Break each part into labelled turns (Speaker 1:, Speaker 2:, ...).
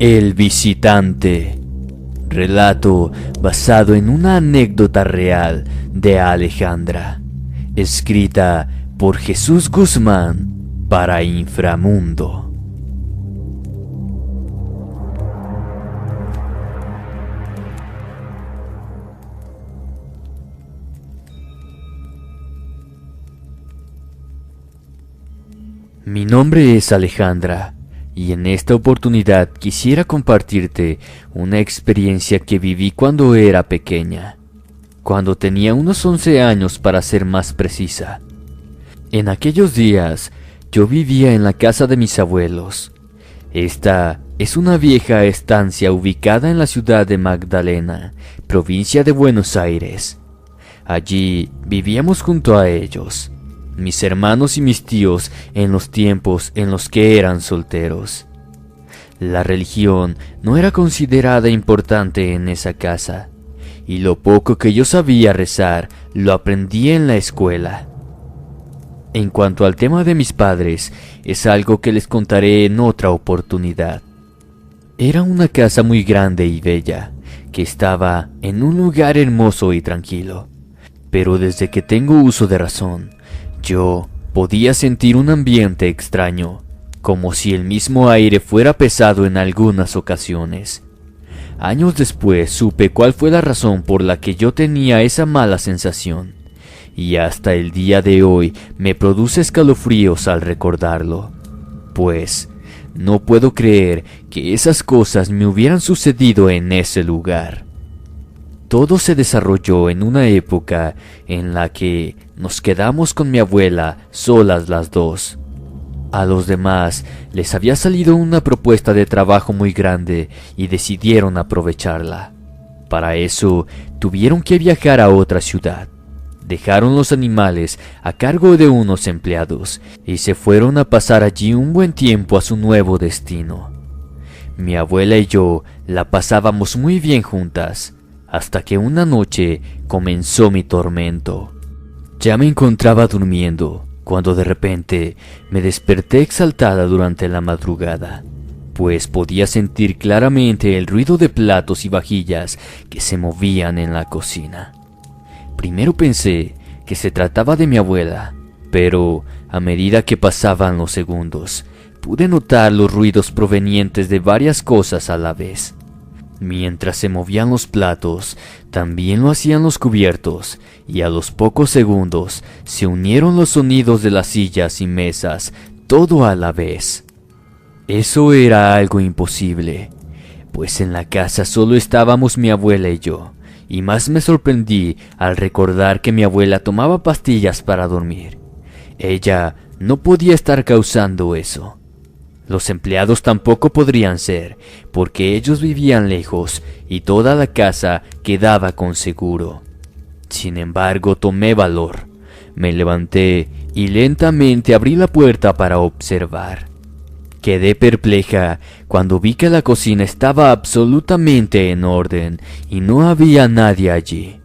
Speaker 1: El visitante. Relato basado en una anécdota real de Alejandra, escrita por Jesús Guzmán para Inframundo. Mi nombre es Alejandra, y en esta oportunidad quisiera compartirte una experiencia que viví cuando era pequeña, cuando tenía unos 11 años para ser más precisa. En aquellos días yo vivía en la casa de mis abuelos. Esta es una vieja estancia ubicada en la ciudad de Magdalena, provincia de Buenos Aires. Allí vivíamos junto a ellos, mis hermanos y mis tíos, en los tiempos en los que eran solteros. La religión no era considerada importante en esa casa, y lo poco que yo sabía rezar lo aprendí en la escuela. En cuanto al tema de mis padres, es algo que les contaré en otra oportunidad. Era una casa muy grande y bella, que estaba en un lugar hermoso y tranquilo, pero desde que tengo uso de razón, yo podía sentir un ambiente extraño, como si el mismo aire fuera pesado en algunas ocasiones. Años después supe cuál fue la razón por la que yo tenía esa mala sensación, y hasta el día de hoy me produce escalofríos al recordarlo, pues no puedo creer que esas cosas me hubieran sucedido en ese lugar. Todo se desarrolló en una época en la que nos quedamos con mi abuela solas las dos. A los demás les había salido una propuesta de trabajo muy grande y decidieron aprovecharla. Para eso tuvieron que viajar a otra ciudad. Dejaron los animales a cargo de unos empleados y se fueron a pasar allí un buen tiempo a su nuevo destino. Mi abuela y yo la pasábamos muy bien juntas, hasta que una noche comenzó mi tormento. Ya me encontraba durmiendo, cuando de repente me desperté exaltada durante la madrugada, pues podía sentir claramente el ruido de platos y vajillas que se movían en la cocina. Primero pensé que se trataba de mi abuela, pero a medida que pasaban los segundos, pude notar los ruidos provenientes de varias cosas a la vez. Mientras se movían los platos, también lo hacían los cubiertos, y a los pocos segundos se unieron los sonidos de las sillas y mesas, todo a la vez. Eso era algo imposible, pues en la casa solo estábamos mi abuela y yo, y más me sorprendí al recordar que mi abuela tomaba pastillas para dormir. Ella no podía estar causando eso. Los empleados tampoco podrían ser, porque ellos vivían lejos y toda la casa quedaba con seguro. Sin embargo, tomé valor. Me levanté y lentamente abrí la puerta para observar. Quedé perpleja cuando vi que la cocina estaba absolutamente en orden y no había nadie allí.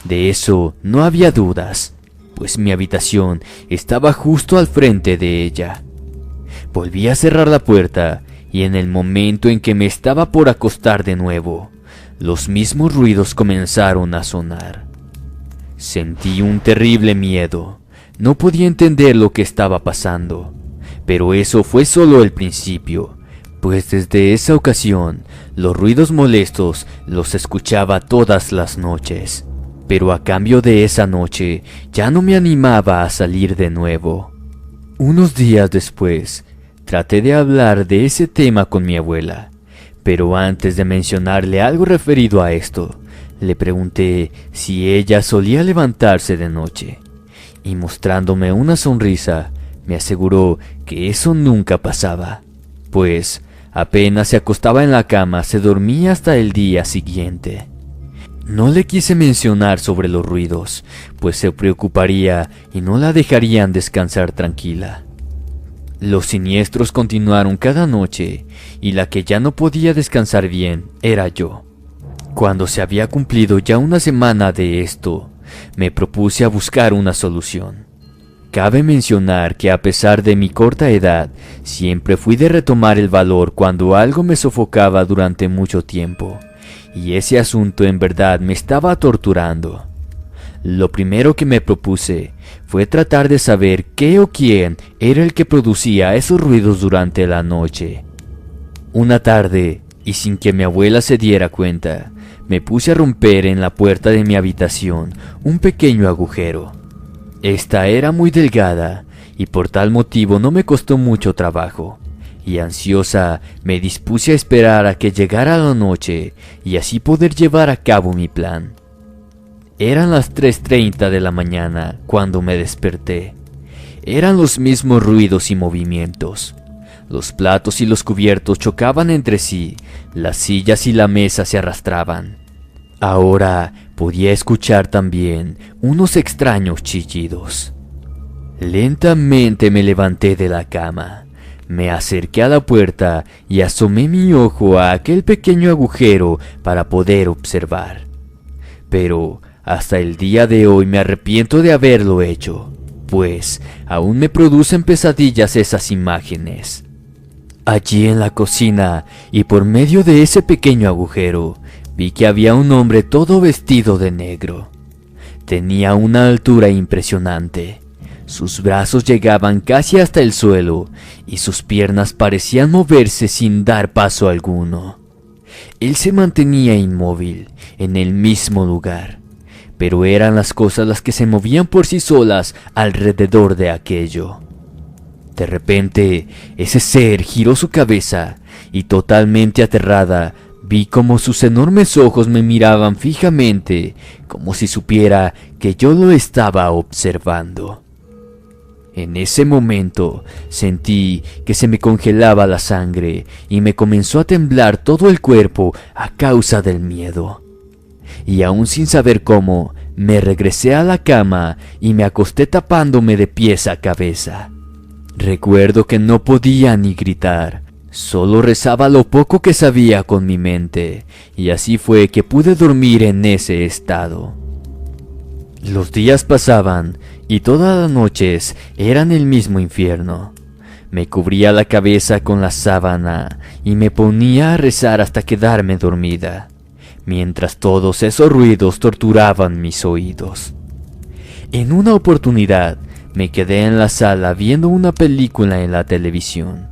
Speaker 1: De eso no había dudas, pues mi habitación estaba justo al frente de ella. Volví a cerrar la puerta y en el momento en que me estaba por acostar de nuevo, los mismos ruidos comenzaron a sonar. Sentí un terrible miedo. No podía entender lo que estaba pasando, pero eso fue solo el principio, pues desde esa ocasión los ruidos molestos los escuchaba todas las noches. Pero a cambio de esa noche ya no me animaba a salir de nuevo. Unos días después, traté de hablar de ese tema con mi abuela, pero antes de mencionarle algo referido a esto, le pregunté si ella solía levantarse de noche, y mostrándome una sonrisa, me aseguró que eso nunca pasaba, pues apenas se acostaba en la cama se dormía hasta el día siguiente. No le quise mencionar sobre los ruidos, pues se preocuparía y no la dejarían descansar tranquila. Los siniestros continuaron cada noche, y la que ya no podía descansar bien era yo. Cuando se había cumplido ya una semana de esto, me propuse a buscar una solución. Cabe mencionar que a pesar de mi corta edad, siempre fui de retomar el valor cuando algo me sofocaba durante mucho tiempo, y ese asunto en verdad me estaba torturando. Lo primero que me propuse fue tratar de saber qué o quién era el que producía esos ruidos durante la noche. Una tarde, y sin que mi abuela se diera cuenta, me puse a romper en la puerta de mi habitación un pequeño agujero. Esta era muy delgada y por tal motivo no me costó mucho trabajo, y ansiosa me dispuse a esperar a que llegara la noche y así poder llevar a cabo mi plan. Eran las 3:30 de la mañana cuando me desperté. Eran los mismos ruidos y movimientos. Los platos y los cubiertos chocaban entre sí, las sillas y la mesa se arrastraban. Ahora podía escuchar también unos extraños chillidos. Lentamente me levanté de la cama, me acerqué a la puerta y asomé mi ojo a aquel pequeño agujero para poder observar. Pero hasta el día de hoy me arrepiento de haberlo hecho, pues aún me producen pesadillas esas imágenes. Allí en la cocina y por medio de ese pequeño agujero, vi que había un hombre todo vestido de negro. Tenía una altura impresionante. Sus brazos llegaban casi hasta el suelo y sus piernas parecían moverse sin dar paso alguno. Él se mantenía inmóvil en el mismo lugar, pero eran las cosas las que se movían por sí solas alrededor de aquello. De repente, ese ser giró su cabeza y totalmente aterrada, vi como sus enormes ojos me miraban fijamente, como si supiera que yo lo estaba observando. En ese momento sentí que se me congelaba la sangre y me comenzó a temblar todo el cuerpo a causa del miedo. Y aún sin saber cómo, me regresé a la cama y me acosté tapándome de pies a cabeza. Recuerdo que no podía ni gritar, solo rezaba lo poco que sabía con mi mente, y así fue que pude dormir en ese estado. Los días pasaban y todas las noches eran el mismo infierno. Me cubría la cabeza con la sábana y me ponía a rezar hasta quedarme dormida, mientras todos esos ruidos torturaban mis oídos. En una oportunidad me quedé en la sala viendo una película en la televisión.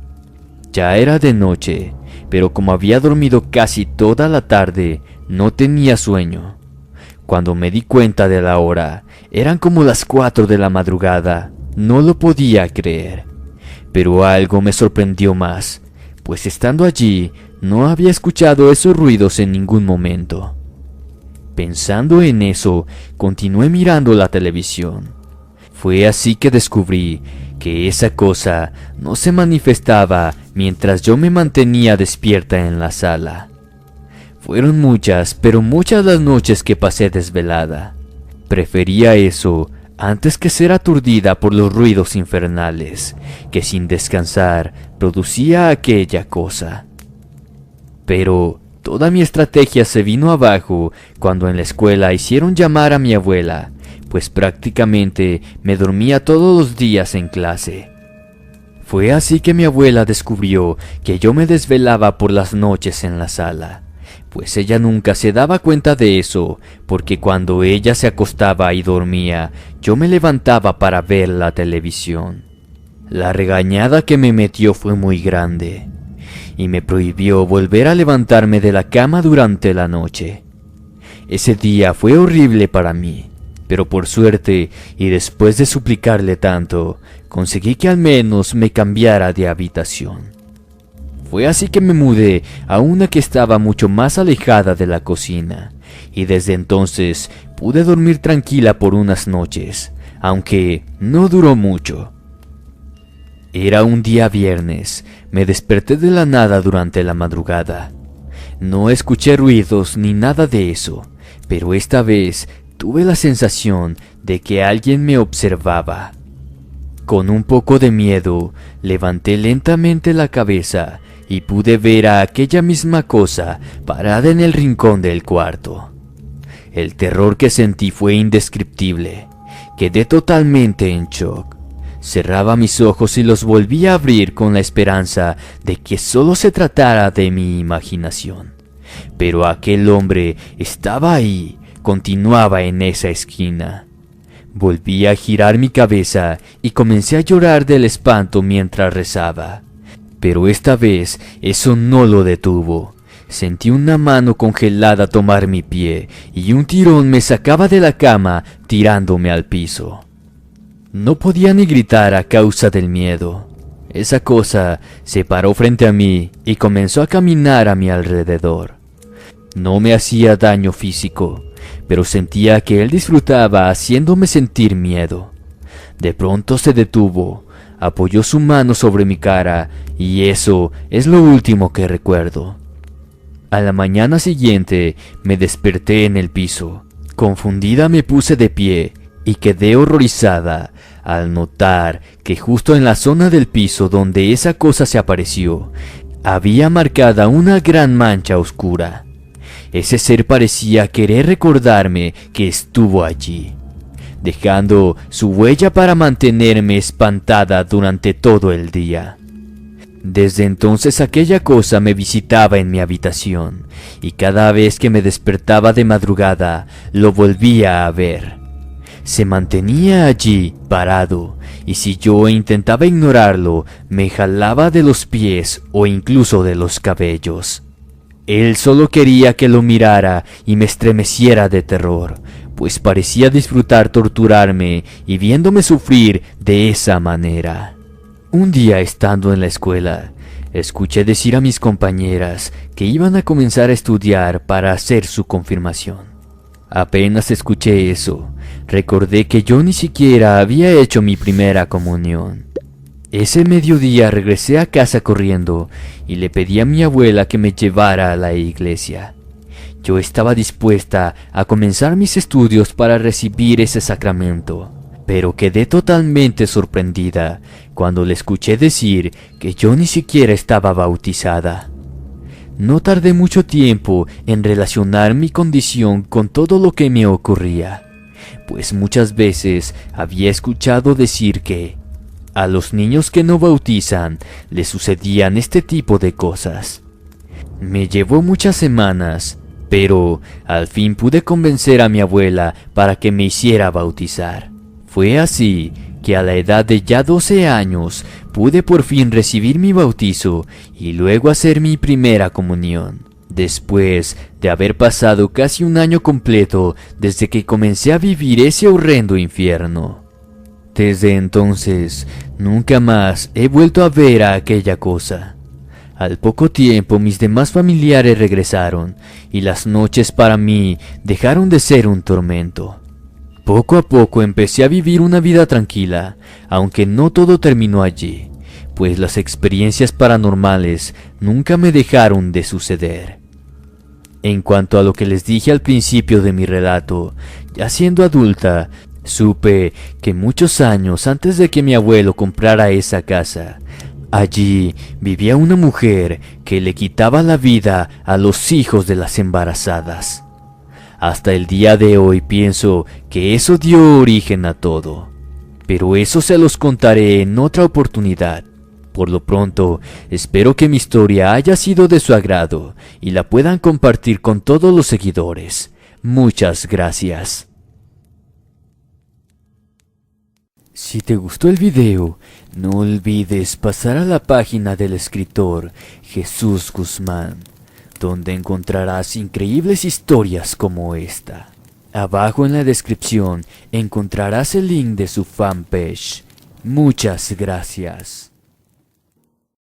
Speaker 1: Ya era de noche, pero como había dormido casi toda la tarde, no tenía sueño. Cuando me di cuenta de la hora, eran como las 4 de la madrugada. No lo podía creer. Pero algo me sorprendió más, pues estando allí, no había escuchado esos ruidos en ningún momento. Pensando en eso, continué mirando la televisión. Fue así que descubrí que esa cosa no se manifestaba mientras yo me mantenía despierta en la sala. Fueron muchas, pero muchas las noches que pasé desvelada. Prefería eso antes que ser aturdida por los ruidos infernales que sin descansar producía aquella cosa. Pero toda mi estrategia se vino abajo cuando en la escuela hicieron llamar a mi abuela, pues prácticamente me dormía todos los días en clase. Fue así que mi abuela descubrió que yo me desvelaba por las noches en la sala, pues ella nunca se daba cuenta de eso, porque cuando ella se acostaba y dormía, yo me levantaba para ver la televisión. La regañada que me metió fue muy grande, y me prohibió volver a levantarme de la cama durante la noche. Ese día fue horrible para mí, pero por suerte, y después de suplicarle tanto, conseguí que al menos me cambiara de habitación. Fue así que me mudé a una que estaba mucho más alejada de la cocina, y desde entonces pude dormir tranquila por unas noches, aunque no duró mucho. Era un día viernes, me desperté de la nada durante la madrugada. No escuché ruidos ni nada de eso, pero esta vez tuve la sensación de que alguien me observaba. Con un poco de miedo, levanté lentamente la cabeza y pude ver a aquella misma cosa parada en el rincón del cuarto. El terror que sentí fue indescriptible. Quedé totalmente en shock. Cerraba mis ojos y los volvía a abrir con la esperanza de que solo se tratara de mi imaginación. Pero aquel hombre estaba ahí, continuaba en esa esquina. Volví a girar mi cabeza y comencé a llorar del espanto mientras rezaba. Pero esta vez eso no lo detuvo. Sentí una mano congelada tomar mi pie y un tirón me sacaba de la cama tirándome al piso. No podía ni gritar a causa del miedo. Esa cosa se paró frente a mí y comenzó a caminar a mi alrededor. No me hacía daño físico, pero sentía que él disfrutaba haciéndome sentir miedo. De pronto se detuvo, apoyó su mano sobre mi cara y eso es lo último que recuerdo. A la mañana siguiente me desperté en el piso. Confundida me puse de pie y quedé horrorizada al notar que justo en la zona del piso donde esa cosa se apareció, había marcada una gran mancha oscura. Ese ser parecía querer recordarme que estuvo allí, dejando su huella para mantenerme espantada durante todo el día. Desde entonces aquella cosa me visitaba en mi habitación, y cada vez que me despertaba de madrugada, lo volvía a ver. Se mantenía allí, parado, y si yo intentaba ignorarlo, me jalaba de los pies o incluso de los cabellos. Él solo quería que lo mirara y me estremeciera de terror, pues parecía disfrutar torturarme y viéndome sufrir de esa manera. Un día estando en la escuela, escuché decir a mis compañeras que iban a comenzar a estudiar para hacer su confirmación. Apenas escuché eso, recordé que yo ni siquiera había hecho mi primera comunión. Ese mediodía regresé a casa corriendo y le pedí a mi abuela que me llevara a la iglesia. Yo estaba dispuesta a comenzar mis estudios para recibir ese sacramento, pero quedé totalmente sorprendida cuando le escuché decir que yo ni siquiera estaba bautizada. No tardé mucho tiempo en relacionar mi condición con todo lo que me ocurría, pues muchas veces había escuchado decir que a los niños que no bautizan les sucedían este tipo de cosas. Me llevó muchas semanas, pero al fin pude convencer a mi abuela para que me hiciera bautizar. Fue así que a la edad de ya 12 años pude por fin recibir mi bautizo y luego hacer mi primera comunión, después de haber pasado casi un año completo desde que comencé a vivir ese horrendo infierno. Desde entonces, nunca más he vuelto a ver a aquella cosa. Al poco tiempo mis demás familiares regresaron y las noches para mí dejaron de ser un tormento. Poco a poco empecé a vivir una vida tranquila, aunque no todo terminó allí, pues las experiencias paranormales nunca me dejaron de suceder. En cuanto a lo que les dije al principio de mi relato, ya siendo adulta, supe que muchos años antes de que mi abuelo comprara esa casa, allí vivía una mujer que le quitaba la vida a los hijos de las embarazadas. Hasta el día de hoy pienso que eso dio origen a todo, pero eso se los contaré en otra oportunidad. Por lo pronto, espero que mi historia haya sido de su agrado y la puedan compartir con todos los seguidores. Muchas gracias. Si te gustó el video, no olvides pasar a la página del escritor Jesús Guzmán, donde encontrarás increíbles historias como esta. Abajo en la descripción encontrarás el link de su fanpage. Muchas gracias.